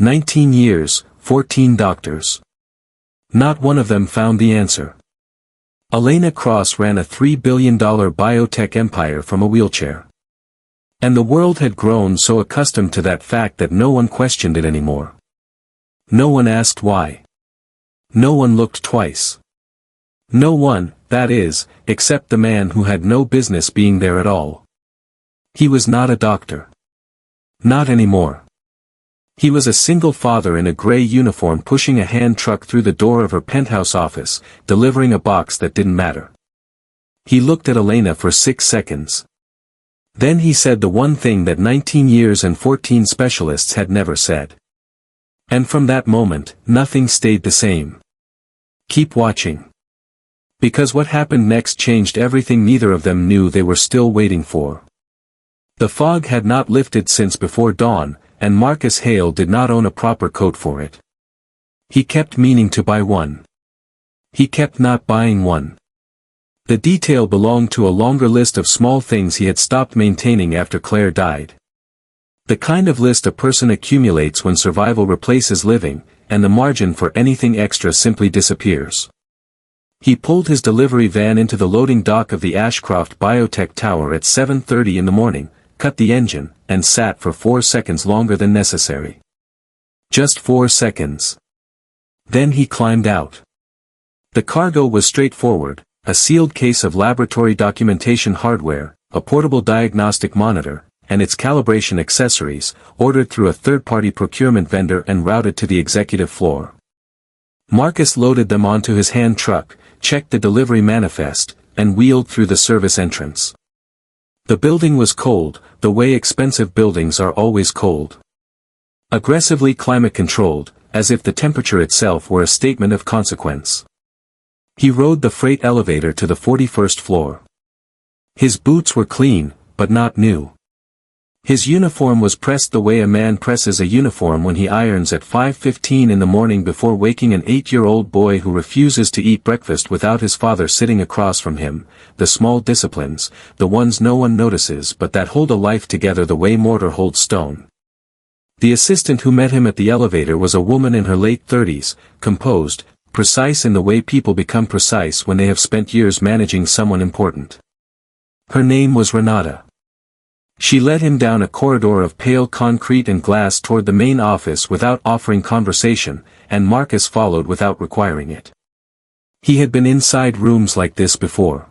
19 years, 14 doctors. Not one of them found the answer. Elena Cross ran a $3 billion biotech empire from a wheelchair. And the world had grown so accustomed to that fact that no one questioned it anymore. No one asked why. No one looked twice. No one, that is, except the man who had no business being there at all. He was not a doctor. Not anymore. He was a single father in a gray uniform pushing a hand truck through the door of her penthouse office, delivering a box that didn't matter. He looked at Elena for 6 seconds. Then he said the one thing that 19 years and 14 specialists had never said. And from that moment, nothing stayed the same. Keep watching. Because what happened next changed everything neither of them knew they were still waiting for. The fog had not lifted since before dawn, and Marcus Hale did not own a proper coat for it. He kept meaning to buy one. He kept not buying one. The detail belonged to a longer list of small things he had stopped maintaining after Claire died. The kind of list a person accumulates when survival replaces living, and the margin for anything extra simply disappears. He pulled his delivery van into the loading dock of the Ashcroft Biotech Tower at 7:30 in the morning, cut the engine, and sat for 4 seconds longer than necessary. Just 4 seconds. Then he climbed out. The cargo was straightforward, a sealed case of laboratory documentation hardware, a portable diagnostic monitor, and its calibration accessories, ordered through a third-party procurement vendor and routed to the executive floor. Marcus loaded them onto his hand truck, checked the delivery manifest, and wheeled through the service entrance. The building was cold, the way expensive buildings are always cold. Aggressively climate-controlled, as if the temperature itself were a statement of consequence. He rode the freight elevator to the 41st floor. His boots were clean, but not new. His uniform was pressed the way a man presses a uniform when he irons at 5:15 in the morning before waking an 8-year-old boy who refuses to eat breakfast without his father sitting across from him, the small disciplines, the ones no one notices but that hold a life together the way mortar holds stone. The assistant who met him at the elevator was a woman in her late 30s, composed, precise in the way people become precise when they have spent years managing someone important. Her name was Renata. She led him down a corridor of pale concrete and glass toward the main office without offering conversation, and Marcus followed without requiring it. He had been inside rooms like this before.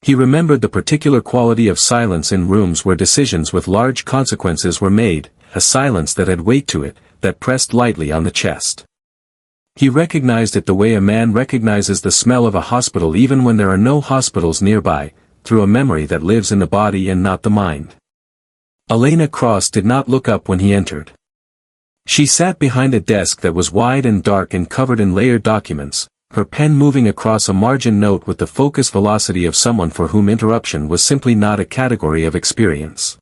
He remembered the particular quality of silence in rooms where decisions with large consequences were made, a silence that had weight to it, that pressed lightly on the chest. He recognized it the way a man recognizes the smell of a hospital even when there are no hospitals nearby, through a memory that lives in the body and not the mind. Elena Cross did not look up when he entered. She sat behind a desk that was wide and dark and covered in layered documents, her pen moving across a margin note with the focus velocity of someone for whom interruption was simply not a category of experience.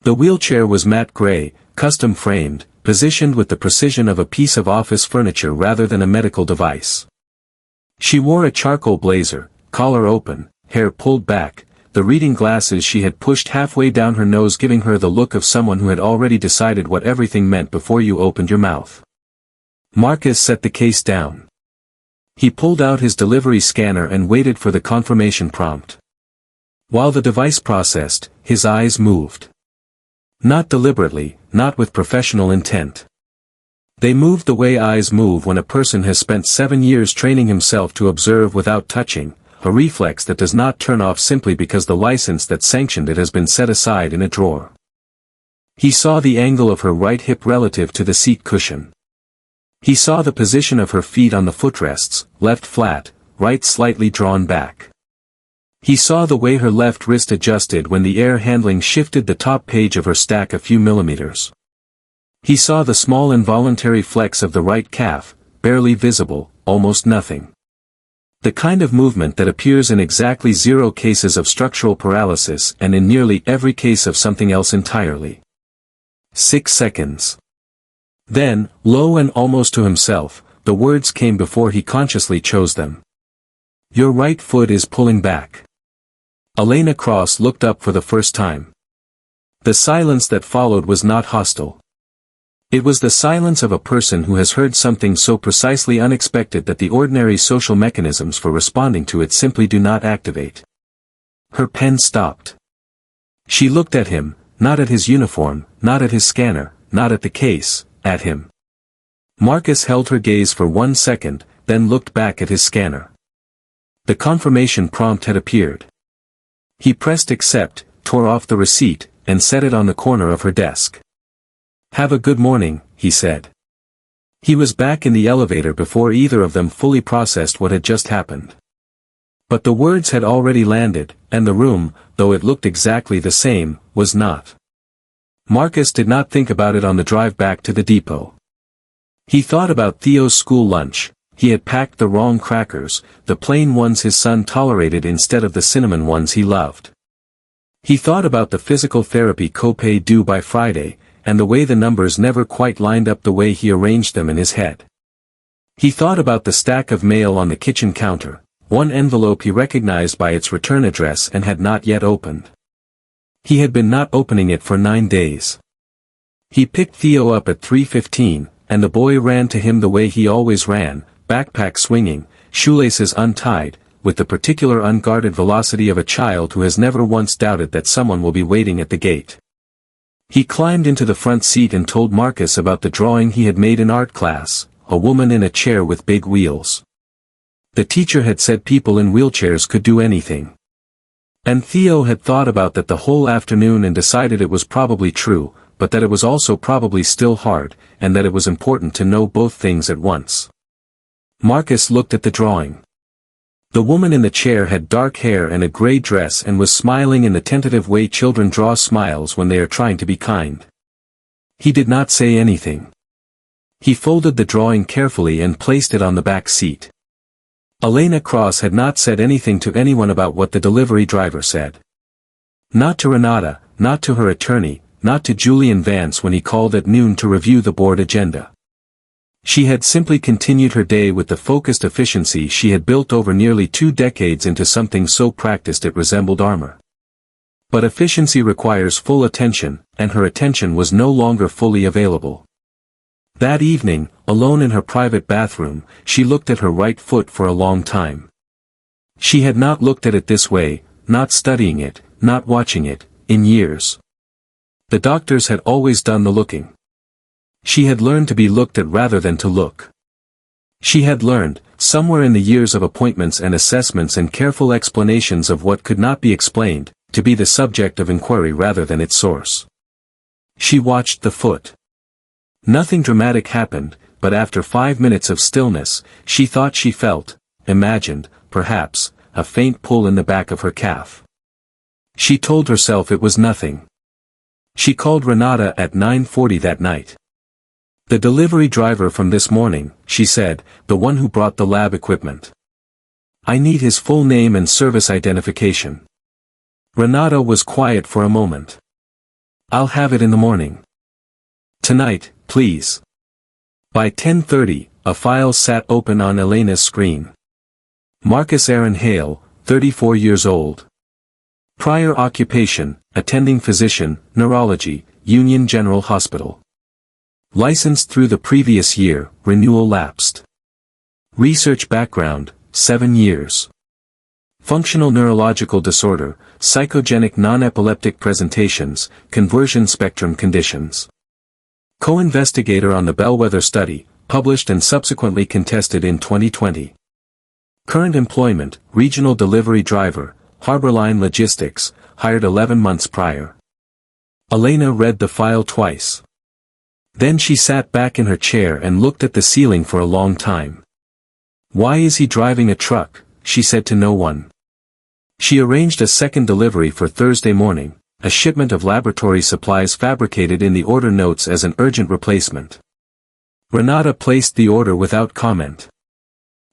The wheelchair was matte gray, custom-framed, positioned with the precision of a piece of office furniture rather than a medical device. She wore a charcoal blazer, collar open, hair pulled back, the reading glasses she had pushed halfway down her nose giving her the look of someone who had already decided what everything meant before you opened your mouth. Marcus set the case down. He pulled out his delivery scanner and waited for the confirmation prompt. While the device processed, his eyes moved. Not deliberately, not with professional intent. They moved the way eyes move when a person has spent 7 years training himself to observe without touching, a reflex that does not turn off simply because the license that sanctioned it has been set aside in a drawer. He saw the angle of her right hip relative to the seat cushion. He saw the position of her feet on the footrests, left flat, right slightly drawn back. He saw the way her left wrist adjusted when the air handling shifted the top page of her stack a few millimeters. He saw the small involuntary flex of the right calf, barely visible, almost nothing. The kind of movement that appears in exactly 0 cases of structural paralysis and in nearly every case of something else entirely. 6 seconds. Then, low and almost to himself, the words came before he consciously chose them. Your right foot is pulling back. Elena Cross looked up for the first time. The silence that followed was not hostile. It was the silence of a person who has heard something so precisely unexpected that the ordinary social mechanisms for responding to it simply do not activate. Her pen stopped. She looked at him, not at his uniform, not at his scanner, not at the case, at him. Marcus held her gaze for 1 second, then looked back at his scanner. The confirmation prompt had appeared. He pressed accept, tore off the receipt, and set it on the corner of her desk. "Have a good morning," he said. He was back in the elevator before either of them fully processed what had just happened. But the words had already landed, and the room, though it looked exactly the same, was not. Marcus did not think about it on the drive back to the depot. He thought about Theo's school lunch. He had packed the wrong crackers, the plain ones his son tolerated instead of the cinnamon ones he loved. He thought about the physical therapy copay due by Friday, and the way the numbers never quite lined up the way he arranged them in his head. He thought about the stack of mail on the kitchen counter, one envelope he recognized by its return address and had not yet opened. He had been not opening it for 9 days. He picked Theo up at 3:15, and the boy ran to him the way he always ran, backpack swinging, shoelaces untied, with the particular unguarded velocity of a child who has never once doubted that someone will be waiting at the gate. He climbed into the front seat and told Marcus about the drawing he had made in art class, a woman in a chair with big wheels. The teacher had said people in wheelchairs could do anything. And Theo had thought about that the whole afternoon and decided it was probably true, but that it was also probably still hard, and that it was important to know both things at once. Marcus looked at the drawing. The woman in the chair had dark hair and a gray dress and was smiling in the tentative way children draw smiles when they are trying to be kind. He did not say anything. He folded the drawing carefully and placed it on the back seat. Elena Cross had not said anything to anyone about what the delivery driver said. Not to Renata, not to her attorney, not to Julian Vance when he called at noon to review the board agenda. She had simply continued her day with the focused efficiency she had built over nearly 2 decades into something so practiced it resembled armor. But efficiency requires full attention, and her attention was no longer fully available. That evening, alone in her private bathroom, she looked at her right foot for a long time. She had not looked at it this way, not studying it, not watching it, in years. The doctors had always done the looking. She had learned to be looked at rather than to look. She had learned, somewhere in the years of appointments and assessments and careful explanations of what could not be explained, to be the subject of inquiry rather than its source. She watched the foot. Nothing dramatic happened, but after 5 minutes of stillness, she thought she felt, imagined, perhaps, a faint pull in the back of her calf. She told herself it was nothing. She called Renata at 9:40 that night. "The delivery driver from this morning," she said, "the one who brought the lab equipment. I need his full name and service identification." Renata was quiet for a moment. "I'll have it in the morning." "Tonight, please." By 10:30, a file sat open on Elena's screen. Marcus Aaron Hale, 34 years old. Prior occupation, attending physician, neurology, Union General Hospital. Licensed through the previous year, renewal lapsed. Research background, 7 years. Functional neurological disorder, psychogenic non-epileptic presentations, conversion spectrum conditions. Co-investigator on the Bellwether study, published and subsequently contested in 2020. Current employment, regional delivery driver, Harborline Logistics, hired 11 months prior. Elena read the file twice. Then she sat back in her chair and looked at the ceiling for a long time. "Why is he driving a truck?" she said to no one. She arranged a second delivery for Thursday morning, a shipment of laboratory supplies fabricated in the order notes as an urgent replacement. Renata placed the order without comment.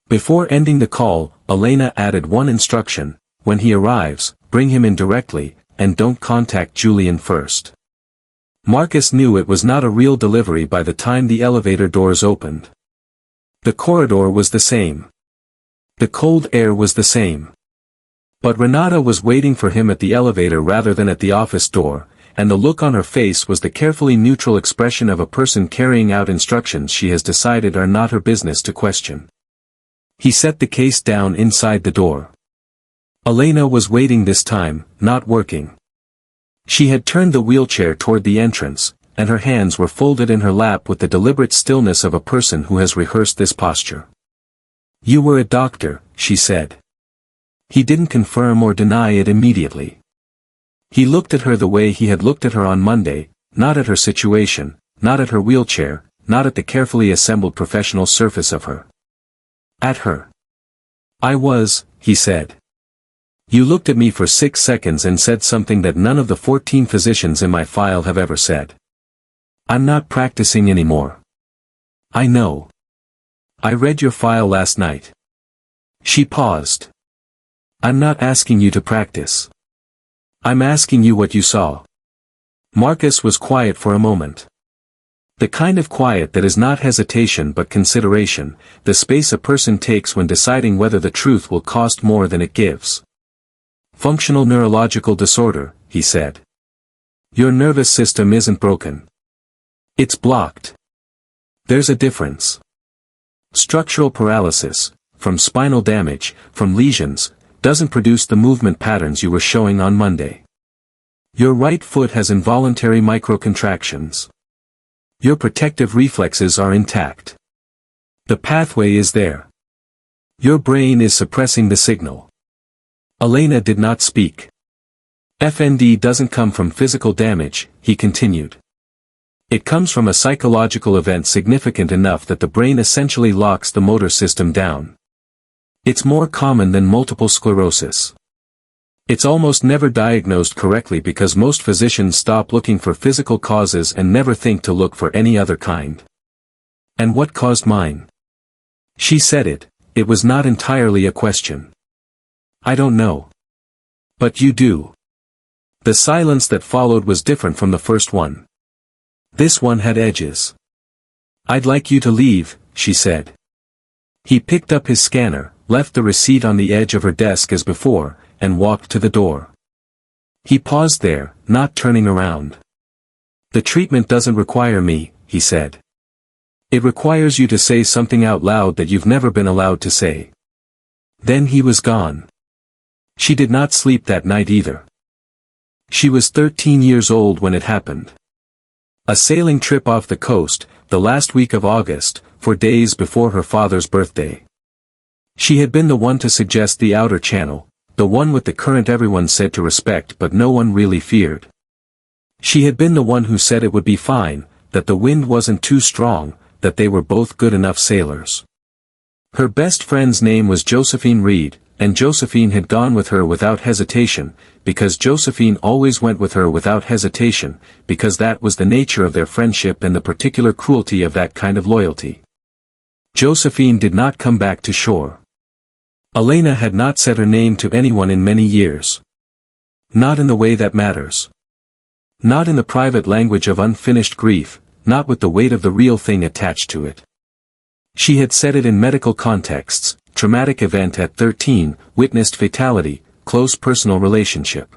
Before ending the call, Elena added one instruction: when he arrives, bring him in directly, and don't contact Julian first. Marcus knew it was not a real delivery by the time the elevator doors opened. The corridor was the same. The cold air was the same. But Renata was waiting for him at the elevator rather than at the office door, and the look on her face was the carefully neutral expression of a person carrying out instructions she has decided are not her business to question. He set the case down inside the door. Elena was waiting this time, not working. She had turned the wheelchair toward the entrance, and her hands were folded in her lap with the deliberate stillness of a person who has rehearsed this posture. "You were a doctor," she said. He didn't confirm or deny it immediately. He looked at her the way he had looked at her on Monday, not at her situation, not at her wheelchair, not at the carefully assembled professional surface of her. At her. "I was," he said. "You looked at me for 6 seconds and said something that none of the 14 physicians in my file have ever said. I'm not practicing anymore. I know. I read your file last night." She paused. "I'm not asking you to practice. I'm asking you what you saw." Marcus was quiet for a moment. The kind of quiet that is not hesitation but consideration, the space a person takes when deciding whether the truth will cost more than it gives. "Functional neurological disorder," he said. "Your nervous system isn't broken. It's blocked. There's a difference. Structural paralysis, from spinal damage, from lesions, doesn't produce the movement patterns you were showing on Monday. Your right foot has involuntary microcontractions. Your protective reflexes are intact. The pathway is there. Your brain is suppressing the signal." Elena did not speak. "FND doesn't come from physical damage," he continued. "It comes from a psychological event significant enough that the brain essentially locks the motor system down. It's more common than multiple sclerosis. It's almost never diagnosed correctly because most physicians stop looking for physical causes and never think to look for any other kind." "And what caused mine?" She said it. It was not entirely a question. "I don't know. But you do." The silence that followed was different from the first one. This one had edges. "I'd like you to leave," she said. He picked up his scanner, left the receipt on the edge of her desk as before, and walked to the door. He paused there, not turning around. "The treatment doesn't require me," he said. "It requires you to say something out loud that you've never been allowed to say." Then he was gone. She did not sleep that night either. She was 13 years old when it happened. A sailing trip off the coast, the last week of August, for days before her father's birthday. She had been the one to suggest the outer channel, the one with the current everyone said to respect but no one really feared. She had been the one who said it would be fine, that the wind wasn't too strong, that they were both good enough sailors. Her best friend's name was Josephine Reed, and Josephine had gone with her without hesitation, because Josephine always went with her without hesitation, because that was the nature of their friendship and the particular cruelty of that kind of loyalty. Josephine did not come back to shore. Elena had not said her name to anyone in many years. Not in the way that matters. Not in the private language of unfinished grief, not with the weight of the real thing attached to it. She had said it in medical contexts, traumatic event at 13, witnessed fatality, close personal relationship.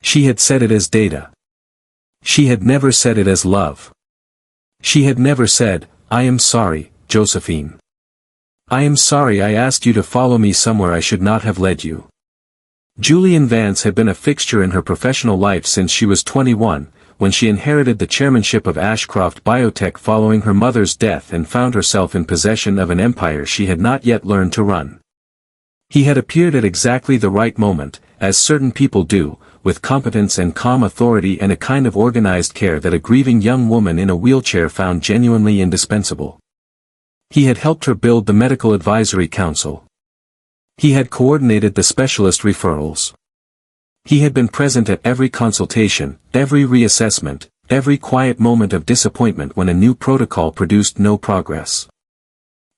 She had said it as data. She had never said it as love. She had never said, "I am sorry, Josephine. I am sorry I asked you to follow me somewhere I should not have led you." Julian Vance had been a fixture in her professional life since she was 21, when she inherited the chairmanship of Ashcroft Biotech following her mother's death and found herself in possession of an empire she had not yet learned to run. He had appeared at exactly the right moment, as certain people do, with competence and calm authority and a kind of organized care that a grieving young woman in a wheelchair found genuinely indispensable. He had helped her build the Medical Advisory Council. He had coordinated the specialist referrals. He had been present at every consultation, every reassessment, every quiet moment of disappointment when a new protocol produced no progress.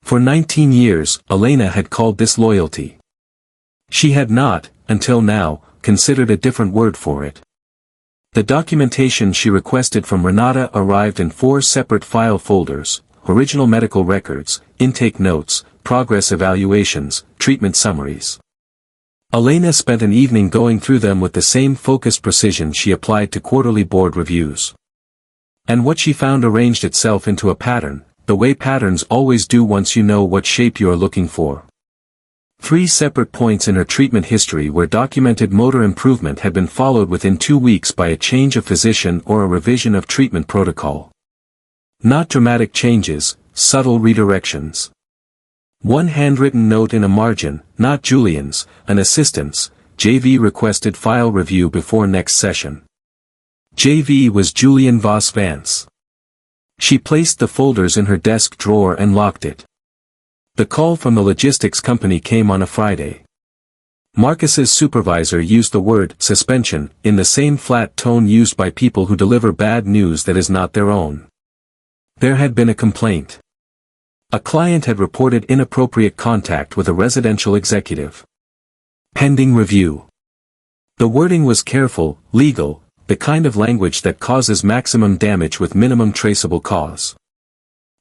For 19 years, Elena had called this loyalty. She had not, until now, considered a different word for it. The documentation she requested from Renata arrived in 4 separate file folders: original medical records, intake notes, progress evaluations, treatment summaries. Elena spent an evening going through them with the same focused precision she applied to quarterly board reviews. And what she found arranged itself into a pattern, the way patterns always do once you know what shape you are looking for. 3 separate points in her treatment history where documented motor improvement had been followed within 2 weeks by a change of physician or a revision of treatment protocol. Not dramatic changes, subtle redirections. 1 handwritten note in a margin, not Julian's, an assistant's. JV requested file review before next session. JV was Julian Voss Vance. She placed the folders in her desk drawer and locked it. The call from the logistics company came on a Friday. Marcus's supervisor used the word suspension in the same flat tone used by people who deliver bad news that is not their own. There had been a complaint. A client had reported inappropriate contact with a residential executive. Pending review. The wording was careful, legal, the kind of language that causes maximum damage with minimum traceable cause.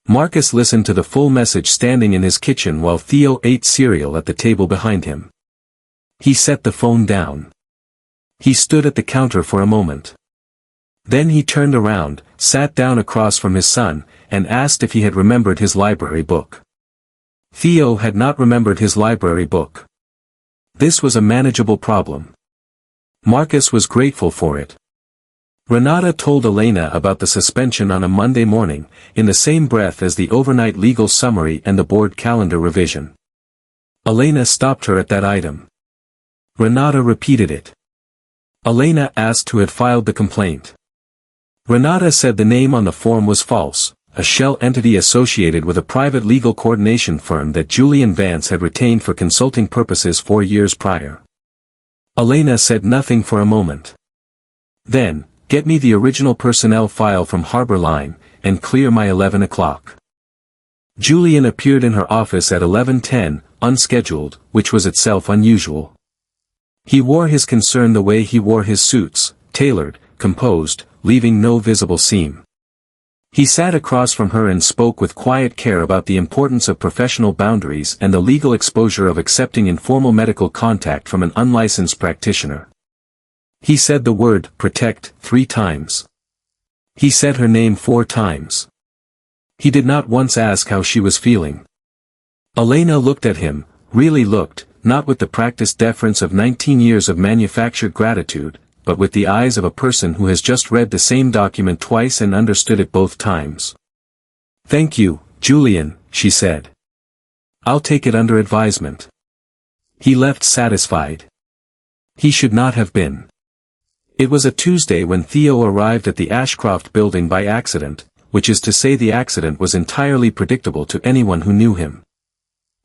Marcus listened to the full message standing in his kitchen while Theo ate cereal at the table behind him. He set the phone down. He stood at the counter for a moment. Then he turned around, sat down across from his son, and asked if he had remembered his library book. Theo had not remembered his library book. This was a manageable problem. Marcus was grateful for it. Renata told Elena about the suspension on a Monday morning, in the same breath as the overnight legal summary and the board calendar revision. Elena stopped her at that item. Renata repeated it. Elena asked who had filed the complaint. Renata said the name on the form was false, a shell entity associated with a private legal coordination firm that Julian Vance had retained for consulting purposes 4 years prior. Elena said nothing for a moment. Then, get me the original personnel file from Harbor Line, and clear my 11 o'clock. Julian appeared in her office at 11:10, unscheduled, which was itself unusual. He wore his concern the way he wore his suits, tailored, composed, leaving no visible seam. He sat across from her and spoke with quiet care about the importance of professional boundaries and the legal exposure of accepting informal medical contact from an unlicensed practitioner. He said the word protect 3 times. He said her name 4 times. He did not once ask how she was feeling. Elena looked at him, really looked, not with the practiced deference of 19 years of manufactured gratitude, but with the eyes of a person who has just read the same document twice and understood it both times. Thank you, Julian, she said. I'll take it under advisement. He left satisfied. He should not have been. It was a Tuesday when Theo arrived at the Ashcroft building by accident, which is to say the accident was entirely predictable to anyone who knew him.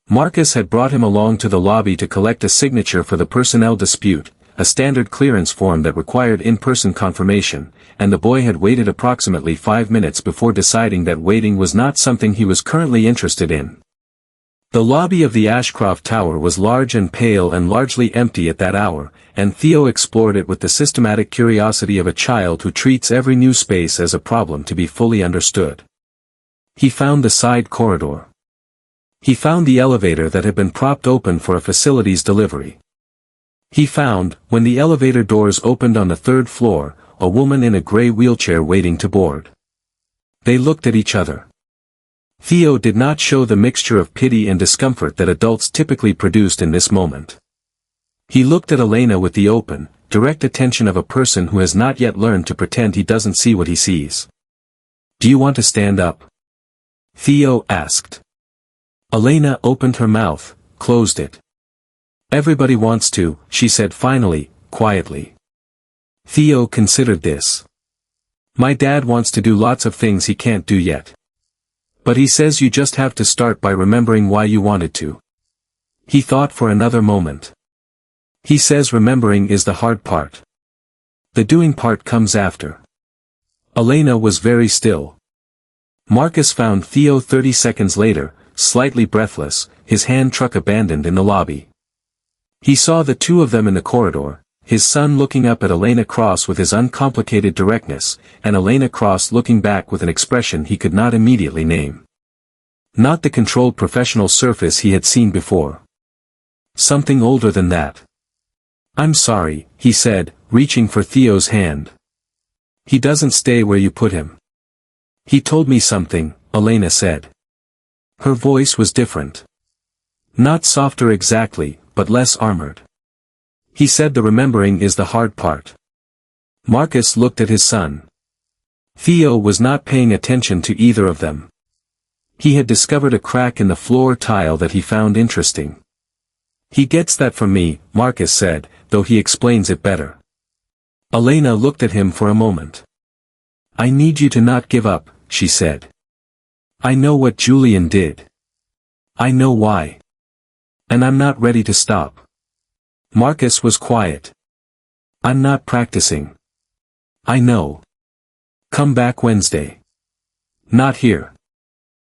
Marcus had brought him along to the lobby to collect a signature for the personnel dispute, a standard clearance form that required in-person confirmation, and the boy had waited approximately 5 minutes before deciding that waiting was not something he was currently interested in. The lobby of the Ashcroft Tower was large and pale and largely empty at that hour, and Theo explored it with the systematic curiosity of a child who treats every new space as a problem to be fully understood. He found the side corridor. He found the elevator that had been propped open for a facilities delivery. He found, when the elevator doors opened on the 3rd floor, a woman in a gray wheelchair waiting to board. They looked at each other. Theo did not show the mixture of pity and discomfort that adults typically produced in this moment. He looked at Elena with the open, direct attention of a person who has not yet learned to pretend he doesn't see what he sees. Do you want to stand up? Theo asked. Elena opened her mouth, closed it. Everybody wants to, she said finally, quietly. Theo considered this. My dad wants to do lots of things he can't do yet. But he says you just have to start by remembering why you wanted to. He thought for another moment. He says remembering is the hard part. The doing part comes after. Elena was very still. Marcus found Theo 30 seconds later, slightly breathless, his hand truck abandoned in the lobby. He saw the two of them in the corridor, his son looking up at Elena Cross with his uncomplicated directness, and Elena Cross looking back with an expression he could not immediately name. Not the controlled professional surface he had seen before. Something older than that. I'm sorry, he said, reaching for Theo's hand. He doesn't stay where you put him. He told me something, Elena said. Her voice was different. Not softer exactly, but less armored. He said the remembering is the hard part. Marcus looked at his son. Theo was not paying attention to either of them. He had discovered a crack in the floor tile that he found interesting. He gets that from me, Marcus said, though he explains it better. Elena looked at him for a moment. I need you to not give up, she said. I know what Julian did. I know why. And I'm not ready to stop. Marcus was quiet. I'm not practicing. I know. Come back Wednesday. Not here.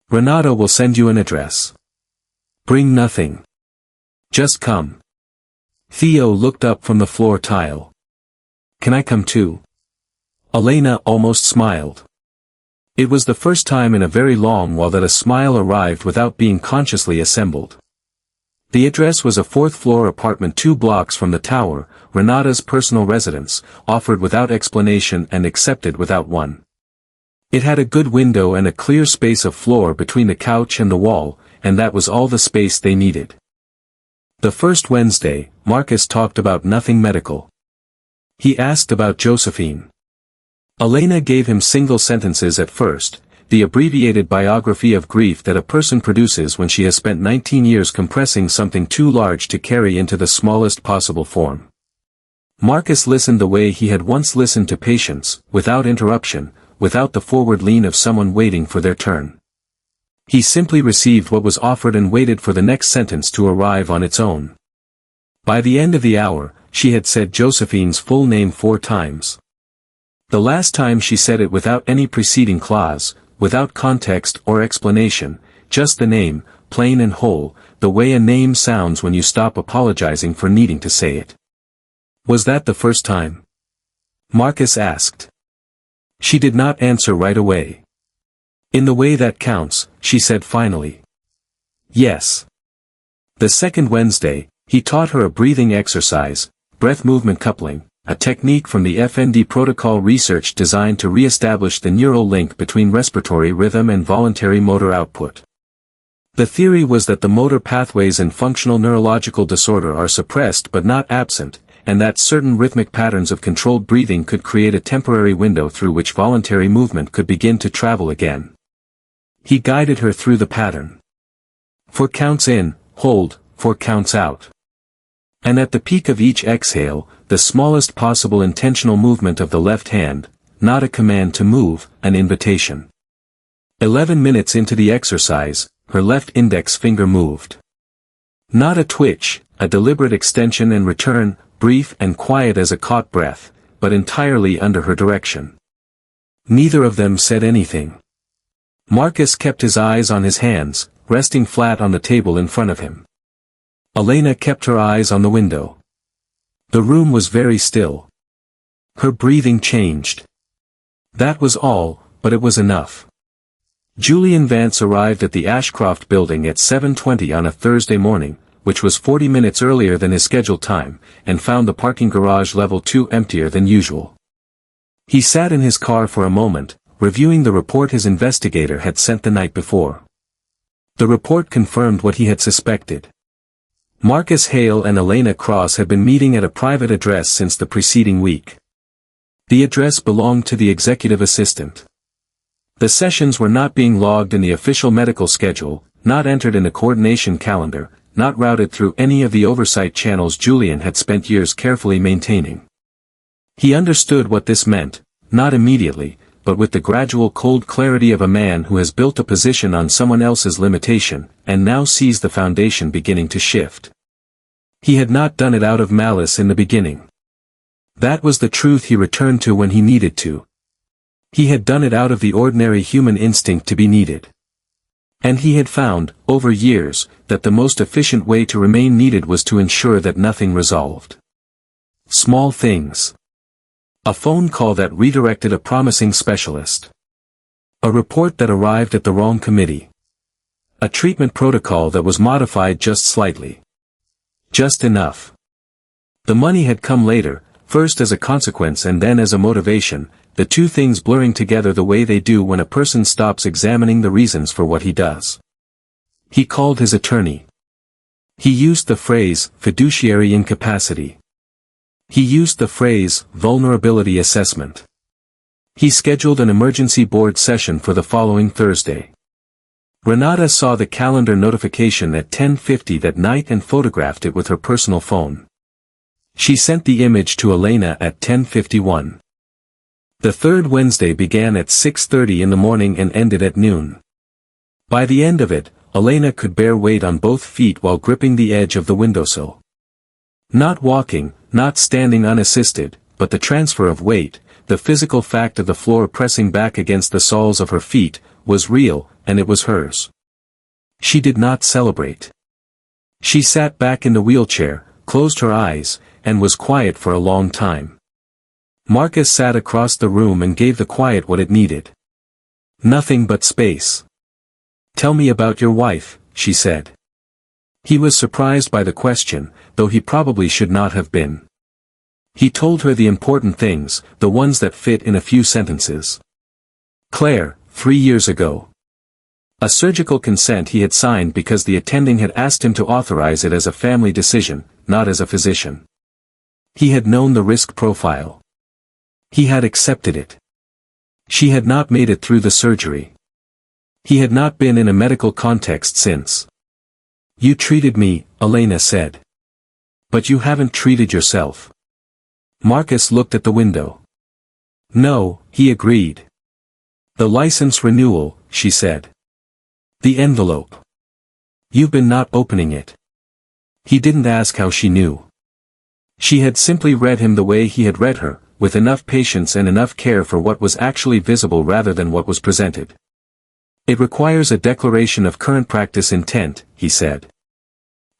Renato will send you an address. Bring nothing. Just come. Theo looked up from the floor tile. Can I come too? Elena almost smiled. It was the first time in a very long while that a smile arrived without being consciously assembled. The address was a fourth-floor apartment 2 blocks from the tower, Renata's personal residence, offered without explanation and accepted without one. It had a good window and a clear space of floor between the couch and the wall, and that was all the space they needed. The first Wednesday, Marcus talked about nothing medical. He asked about Josephine. Elena gave him single sentences at first, the abbreviated biography of grief that a person produces when she has spent 19 years compressing something too large to carry into the smallest possible form. Marcus listened the way he had once listened to patients, without interruption, without the forward lean of someone waiting for their turn. He simply received what was offered and waited for the next sentence to arrive on its own. By the end of the hour, she had said Josephine's full name 4 times. The last time she said it without any preceding clause, without context or explanation, just the name, plain and whole, the way a name sounds when you stop apologizing for needing to say it. Was that the first time? Marcus asked. She did not answer right away. In the way that counts, she said finally. Yes. The second Wednesday, he taught her a breathing exercise, breath movement coupling, a technique from the FND protocol research designed to re-establish the neural link between respiratory rhythm and voluntary motor output. The theory was that the motor pathways in functional neurological disorder are suppressed but not absent, and that certain rhythmic patterns of controlled breathing could create a temporary window through which voluntary movement could begin to travel again. He guided her through the pattern. 4 counts in, hold, 4 counts out. And at the peak of each exhale, the smallest possible intentional movement of the left hand, not a command to move, an invitation. 11 minutes into the exercise, her left index finger moved. Not a twitch, a deliberate extension and return, brief and quiet as a caught breath, but entirely under her direction. Neither of them said anything. Marcus kept his eyes on his hands, resting flat on the table in front of him. Elena kept her eyes on the window. The room was very still. Her breathing changed. That was all, but it was enough. Julian Vance arrived at the Ashcroft building at 7:20 on a Thursday morning, which was 40 minutes earlier than his scheduled time, and found the parking garage level 2 emptier than usual. He sat in his car for a moment, reviewing the report his investigator had sent the night before. The report confirmed what he had suspected. Marcus Hale and Elena Cross had been meeting at a private address since the preceding week. The address belonged to the executive assistant. The sessions were not being logged in the official medical schedule, not entered in the coordination calendar, not routed through any of the oversight channels Julian had spent years carefully maintaining. He understood what this meant, not immediately, but with the gradual cold clarity of a man who has built a position on someone else's limitation, and now sees the foundation beginning to shift. He had not done it out of malice in the beginning. That was the truth he returned to when he needed to. He had done it out of the ordinary human instinct to be needed. And he had found, over years, that the most efficient way to remain needed was to ensure that nothing resolved. Small things. A phone call that redirected a promising specialist. A report that arrived at the wrong committee. A treatment protocol that was modified just slightly. Just enough. The money had come later, first as a consequence and then as a motivation, the two things blurring together the way they do when a person stops examining the reasons for what he does. He called his attorney. He used the phrase, fiduciary incapacity. He used the phrase, vulnerability assessment. He scheduled an emergency board session for the following Thursday. Renata saw the calendar notification at 10:50 that night and photographed it with her personal phone. She sent the image to Elena at 10:51. The third Wednesday began at 6:30 in the morning and ended at noon. By the end of it, Elena could bear weight on both feet while gripping the edge of the windowsill. Not walking, not standing unassisted, but the transfer of weight, the physical fact of the floor pressing back against the soles of her feet, was real, and it was hers. She did not celebrate. She sat back in the wheelchair, closed her eyes, and was quiet for a long time. Marcus sat across the room and gave the quiet what it needed. Nothing but space. "Tell me about your wife," she said. He was surprised by the question, though he probably should not have been. He told her the important things, the ones that fit in a few sentences. Claire, 3 years ago. A surgical consent he had signed because the attending had asked him to authorize it as a family decision, not as a physician. He had known the risk profile. He had accepted it. She had not made it through the surgery. He had not been in a medical context since. "You treated me," Elena said. "But you haven't treated yourself." Marcus looked at the window. "No," he agreed. "The license renewal," she said. "The envelope. You've been not opening it." He didn't ask how she knew. She had simply read him the way he had read her, with enough patience and enough care for what was actually visible rather than what was presented. "It requires a declaration of current practice intent," he said.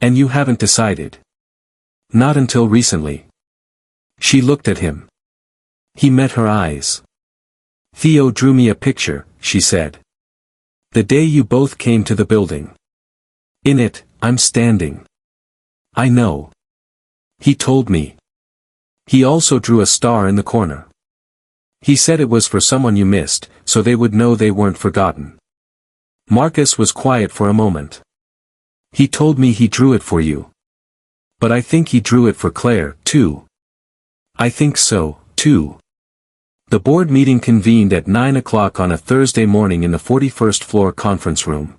"And you haven't decided." "Not until recently." She looked at him. He met her eyes. "Theo drew me a picture," she said. "The day you both came to the building. In it, I'm standing." "I know. He told me. He also drew a star in the corner. He said it was for someone you missed, so they would know they weren't forgotten." Marcus was quiet for a moment. "He told me he drew it for you. But I think he drew it for Claire, too." "I think so, too." The board meeting convened at 9 o'clock on a Thursday morning in the 41st floor conference room.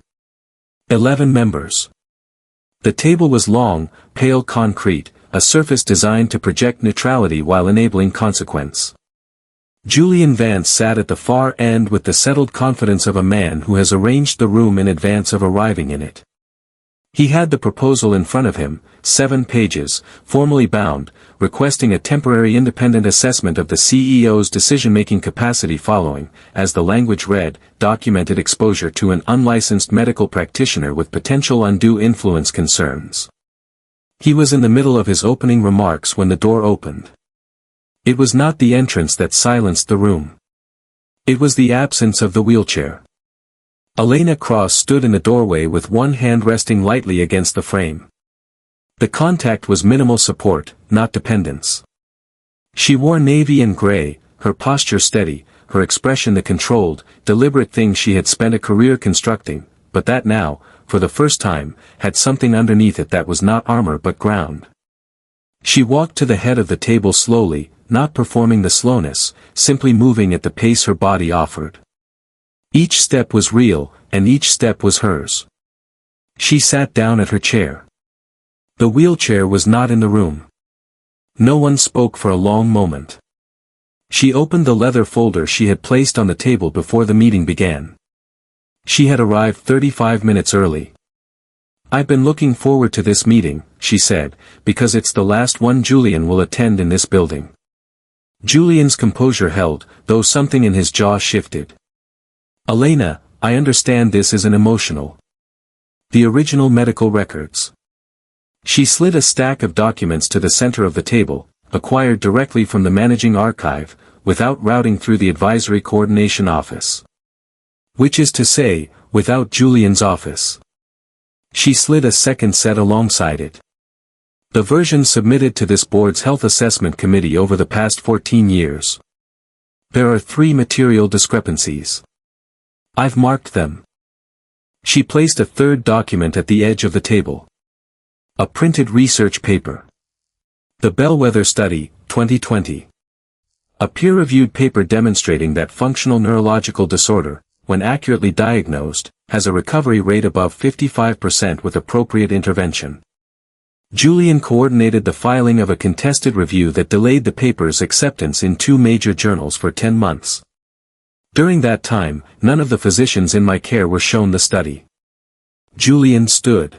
11 members. The table was long, pale concrete, a surface designed to project neutrality while enabling consequence. Julian Vance sat at the far end with the settled confidence of a man who has arranged the room in advance of arriving in it. He had the proposal in front of him, 7 pages, formally bound, requesting a temporary independent assessment of the CEO's decision-making capacity following, as the language read, documented exposure to an unlicensed medical practitioner with potential undue influence concerns. He was in the middle of his opening remarks when the door opened. It was not the entrance that silenced the room. It was the absence of the wheelchair. Elena Cross stood in the doorway with one hand resting lightly against the frame. The contact was minimal support, not dependence. She wore navy and gray, her posture steady, her expression the controlled, deliberate thing she had spent a career constructing, but that now, for the first time, had something underneath it that was not armor but ground. She walked to the head of the table slowly, not performing the slowness, simply moving at the pace her body offered. Each step was real, and each step was hers. She sat down at her chair. The wheelchair was not in the room. No one spoke for a long moment. She opened the leather folder she had placed on the table before the meeting began. She had arrived 35 minutes early. "I've been looking forward to this meeting," she said, "because it's the last one Julian will attend in this building." Julian's composure held, though something in his jaw shifted. "Elena, I understand this is an emotional. The original medical records." She slid a stack of documents to the center of the table, acquired directly from the managing archive, without routing through the advisory coordination office. Which is to say, without Julian's office. She slid a second set alongside it. The version submitted to this board's health assessment committee over the past 14 years. There are 3 material discrepancies. I've marked them. She placed a third document at the edge of the table. A printed research paper. The Bellwether Study, 2020. A peer-reviewed paper demonstrating that functional neurological disorder, when accurately diagnosed, has a recovery rate above 55% with appropriate intervention. Julian coordinated the filing of a contested review that delayed the paper's acceptance in 2 major journals for 10 months. During that time, none of the physicians in my care were shown the study. Julian stood.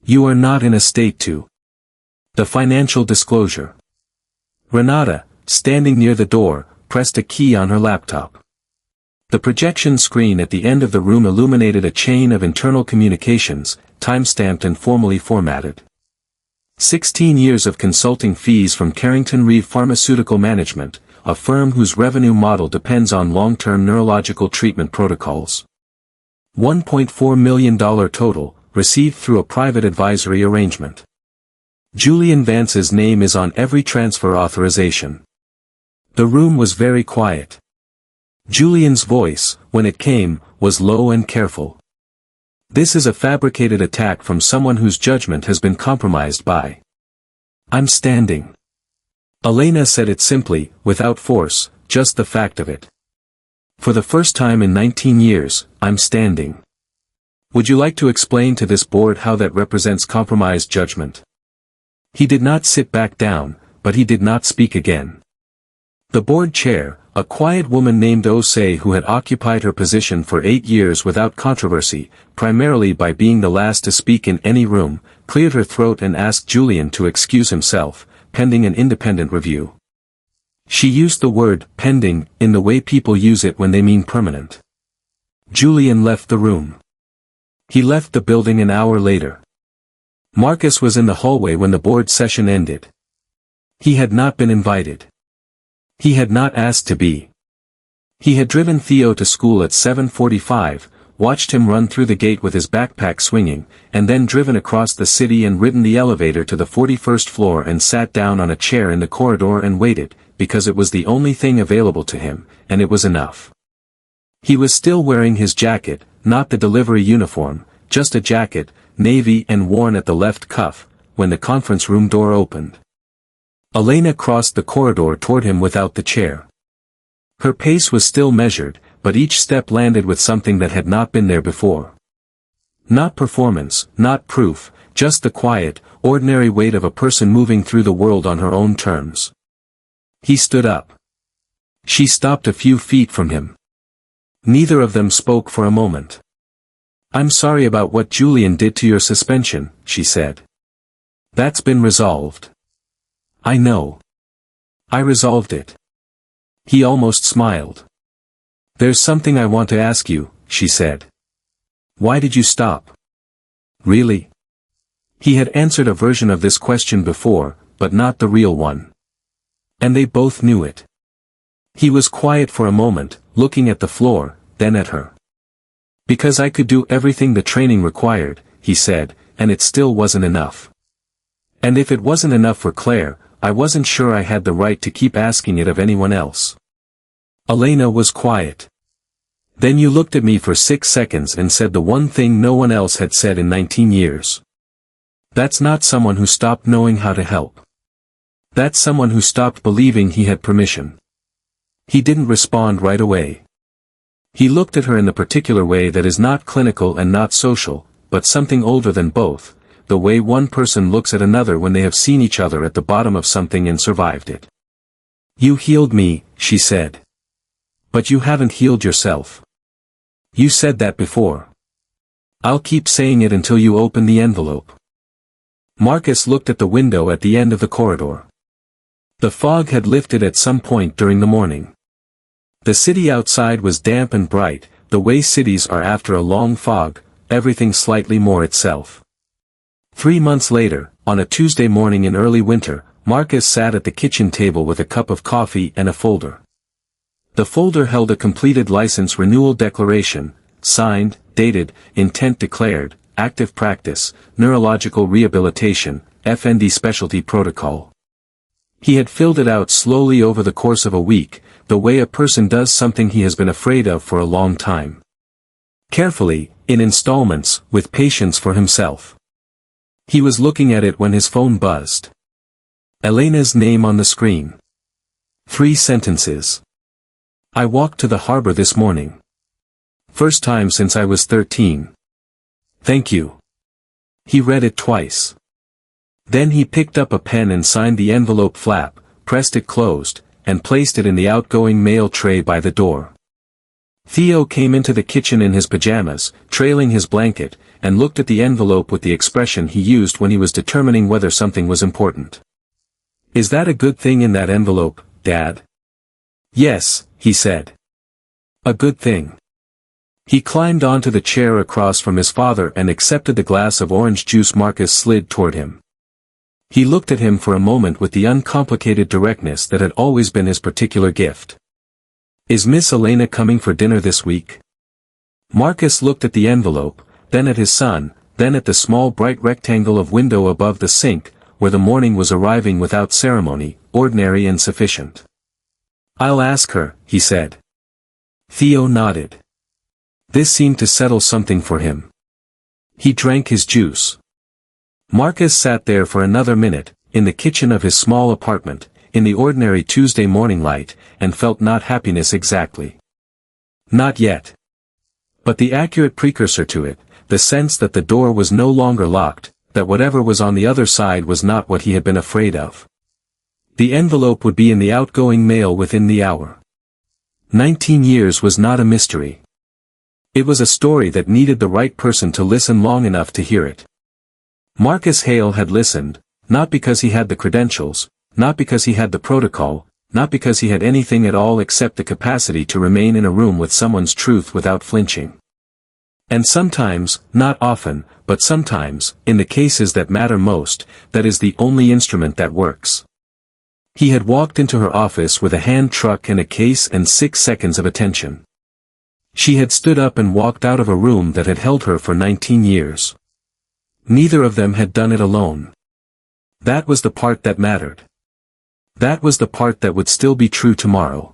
You are not in a state to. The financial disclosure. Renata, standing near the door, pressed a key on her laptop. The projection screen at the end of the room illuminated a chain of internal communications, time-stamped and formally formatted. 16 years of consulting fees from Carrington Reeve Pharmaceutical Management, a firm whose revenue model depends on long-term neurological treatment protocols. $1.4 million total, received through a private advisory arrangement. Julian Vance's name is on every transfer authorization. The room was very quiet. Julian's voice, when it came, was low and careful. This is a fabricated attack from someone whose judgment has been compromised by. I'm standing. Elena said it simply, without force, just the fact of it. For the first time in 19 years, I'm standing. Would you like to explain to this board how that represents compromised judgment? He did not sit back down, but he did not speak again. The board chair, a quiet woman named Osei who had occupied her position for 8 years without controversy, primarily by being the last to speak in any room, cleared her throat and asked Julian to excuse himself, pending an independent review. She used the word pending in the way people use it when they mean permanent. Julian left the room. He left the building an hour later. Marcus was in the hallway when the board session ended. He had not been invited. He had not asked to be. He had driven Theo to school at 7:45, watched him run through the gate with his backpack swinging, and then driven across the city and ridden the elevator to the 41st floor and sat down on a chair in the corridor and waited, because it was the only thing available to him, and it was enough. He was still wearing his jacket, not the delivery uniform, just a jacket, navy and worn at the left cuff, when the conference room door opened. Elena crossed the corridor toward him without the chair. Her pace was still measured, but each step landed with something that had not been there before. Not performance, not proof, just the quiet, ordinary weight of a person moving through the world on her own terms. He stood up. She stopped a few feet from him. Neither of them spoke for a moment. I'm sorry about what Julian did to your suspension, she said. That's been resolved. I know. I resolved it. He almost smiled. There's something I want to ask you, she said. Why did you stop? Really? He had answered a version of this question before, but not the real one. And they both knew it. He was quiet for a moment, looking at the floor, then at her. Because I could do everything the training required, he said, and it still wasn't enough. And if it wasn't enough for Claire, I wasn't sure I had the right to keep asking it of anyone else. Elena was quiet. Then you looked at me for 6 seconds and said the one thing no one else had said in 19 years. That's not someone who stopped knowing how to help. That's someone who stopped believing he had permission. He didn't respond right away. He looked at her in the particular way that is not clinical and not social, but something older than both, the way one person looks at another when they have seen each other at the bottom of something and survived it. You healed me, she said. But you haven't healed yourself. You said that before. I'll keep saying it until you open the envelope. Marcus looked at the window at the end of the corridor. The fog had lifted at some point during the morning. The city outside was damp and bright, the way cities are after a long fog, everything slightly more itself. 3 months later, on a Tuesday morning in early winter, Marcus sat at the kitchen table with a cup of coffee and a folder. The folder held a completed license renewal declaration, signed, dated, intent declared, active practice, neurological rehabilitation, FND Specialty Protocol. He had filled it out slowly over the course of a week, the way a person does something he has been afraid of for a long time. Carefully, in installments, with patience for himself. He was looking at it when his phone buzzed. Elena's name on the screen. 3 sentences. I walked to the harbor this morning. First time since I was 13. Thank you. He read it twice. Then he picked up a pen and signed the envelope flap, pressed it closed, and placed it in the outgoing mail tray by the door. Theo came into the kitchen in his pajamas, trailing his blanket, and looked at the envelope with the expression he used when he was determining whether something was important. Is that a good thing in that envelope, Dad? Yes, he said. A good thing. He climbed onto the chair across from his father and accepted the glass of orange juice Marcus slid toward him. He looked at him for a moment with the uncomplicated directness that had always been his particular gift. Is Miss Elena coming for dinner this week? Marcus looked at the envelope, then at his son, then at the small bright rectangle of window above the sink, where the morning was arriving without ceremony, ordinary and sufficient. I'll ask her, he said. Theo nodded. This seemed to settle something for him. He drank his juice. Marcus sat there for another minute, in the kitchen of his small apartment, in the ordinary Tuesday morning light, and felt not happiness exactly. Not yet. But the accurate precursor to it, the sense that the door was no longer locked, that whatever was on the other side was not what he had been afraid of. The envelope would be in the outgoing mail within the hour. 19 years was not a mystery. It was a story that needed the right person to listen long enough to hear it. Marcus Hale had listened, not because he had the credentials, not because he had the protocol, not because he had anything at all except the capacity to remain in a room with someone's truth without flinching. And sometimes, not often, but sometimes, in the cases that matter most, that is the only instrument that works. He had walked into her office with a hand truck and a case and 6 seconds of attention. She had stood up and walked out of a room that had held her for 19 years. Neither of them had done it alone. That was the part that mattered. That was the part that would still be true tomorrow.